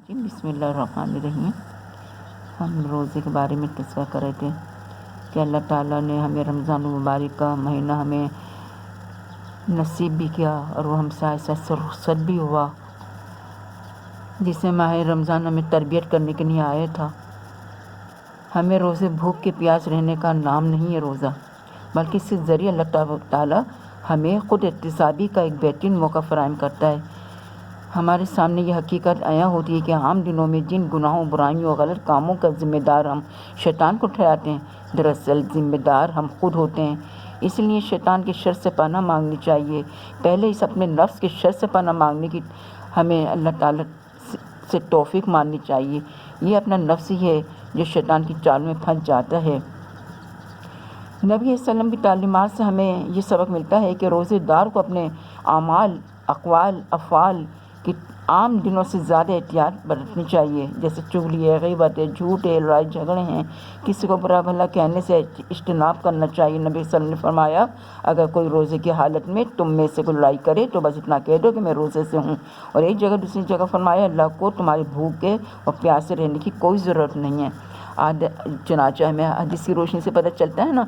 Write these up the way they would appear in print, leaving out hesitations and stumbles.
جی بسم اللہ الرحمن الرحیم۔ ہم روزے کے بارے میں تذکرہ کر رہے تھے کہ اللہ تعالیٰ نے ہمیں رمضان المبارک کا مہینہ ہمیں نصیب بھی کیا اور وہ ہم سے ایسا رخصت بھی ہوا، جسے ماہ رمضان ہمیں تربیت کرنے کے لیے آیا تھا۔ ہمیں روزے بھوک کے پیاس رہنے کا نام نہیں ہے روزہ، بلکہ اس کے ذریعے اللہ تعالیٰ ہمیں خود احتسابی کا ایک بہترین موقع فراہم کرتا ہے۔ ہمارے سامنے یہ حقیقت عیاں ہوتی ہے کہ عام دنوں میں جن گناہوں، برائیوں اور غلط کاموں کا ذمہ دار ہم شیطان کو ٹھہراتے ہیں، دراصل ذمہ دار ہم خود ہوتے ہیں۔ اس لیے شیطان کے شر سے پناہ مانگنی چاہیے۔ پہلے اس اپنے نفس کے شر سے پناہ مانگنے کی ہمیں اللہ تعالیٰ سے توفیق مانگنی چاہیے۔ یہ اپنا نفس ہی ہے جو شیطان کی چال میں پھنس جاتا ہے۔ نبی صلی اللہ علیہ وسلم کی تعلیمات سے ہمیں یہ سبق ملتا ہے کہ روزے دار کو اپنے اعمال، اقوال، افعال کی عام دنوں سے زیادہ احتیاط برتنی چاہیے، جیسے چغلی ہے، غیبت ہے، جھوٹ ہے، لڑائی جھگڑے ہیں، کسی کو برا بھلا کہنے سے اجتناب کرنا چاہیے۔ نبی صلی اللہ علیہ وسلم نے فرمایا، اگر کوئی روزے کی حالت میں تم میں سے کوئی لڑائی کرے تو بس اتنا کہہ دو کہ میں روزے سے ہوں۔ اور ایک جگہ دوسری جگہ فرمایا، اللہ کو تمہارے بھوکے اور پیاسے رہنے کی کوئی ضرورت نہیں ہے۔ چنانچہ ہمیں حدیث کی روشنی سے پتہ چلتا ہے نا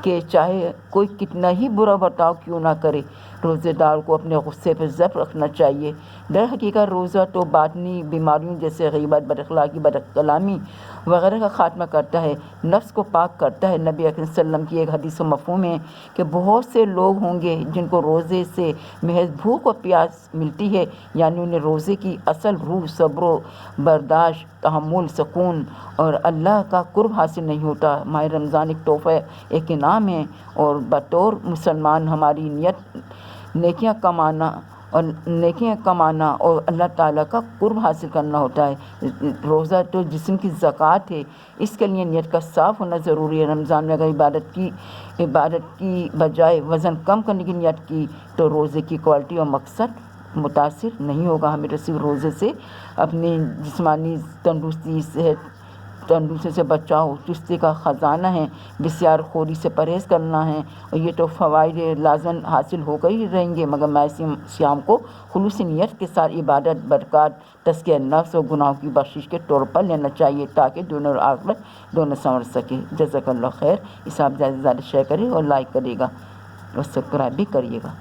کہ چاہے کوئی کتنا ہی برا برتاؤ کیوں نہ کرے، روزے دار کو اپنے غصے پہ ضبط رکھنا چاہیے۔ در حقیقت روزہ تو باطنی بیماریوں جیسے غیبت، بد اخلاقی، بد کلامی وغیرہ کا خاتمہ کرتا ہے، نفس کو پاک کرتا ہے۔ نبی اکرم صلی اللہ علیہ وسلم کی ایک حدیث و مفہوم ہے کہ بہت سے لوگ ہوں گے جن کو روزے سے محض بھوک اور پیاس ملتی ہے، یعنی انہیں روزے کی اصل روح، صبر و برداشت، تحمل، سکون اور اللہ کا قرب حاصل نہیں ہوتا۔ ماہ رمضان ایک تحفہ، ایک انعام ہے، اور بطور مسلمان ہماری نیت نیکیاں کمانا اور اللہ تعالیٰ کا قرب حاصل کرنا ہوتا ہے۔ روزہ تو جسم کی زکوٰۃ ہے، اس کے لیے نیت کا صاف ہونا ضروری ہے۔ رمضان میں اگر عبادت کی بجائے وزن کم کرنے کی نیت کی تو روزے کی کوالٹی اور مقصد متاثر نہیں ہوگا۔ ہمیں تو صرف روزے سے اپنی جسمانی تندرستی سے بچاؤ، چستی کا خزانہ ہے، بسیار خوری سے پرہیز کرنا ہے، اور یہ تو فوائد لازم حاصل ہو کر ہی رہیں گے، مگر ماہ صیام کو خلوص نیت کے ساتھ عبادت، برکات، تزکیہ نفس اور گناہوں کی بخشش کے طور پر لینا چاہیے، تاکہ دنیا اور آخرت دونوں سنور سکے۔ جزاک اللہ خیر۔ اسے آپ زیادہ سے زیادہ شیئر کریں اور لائک کرے گا اور سبسکرائب بھی کریے گا۔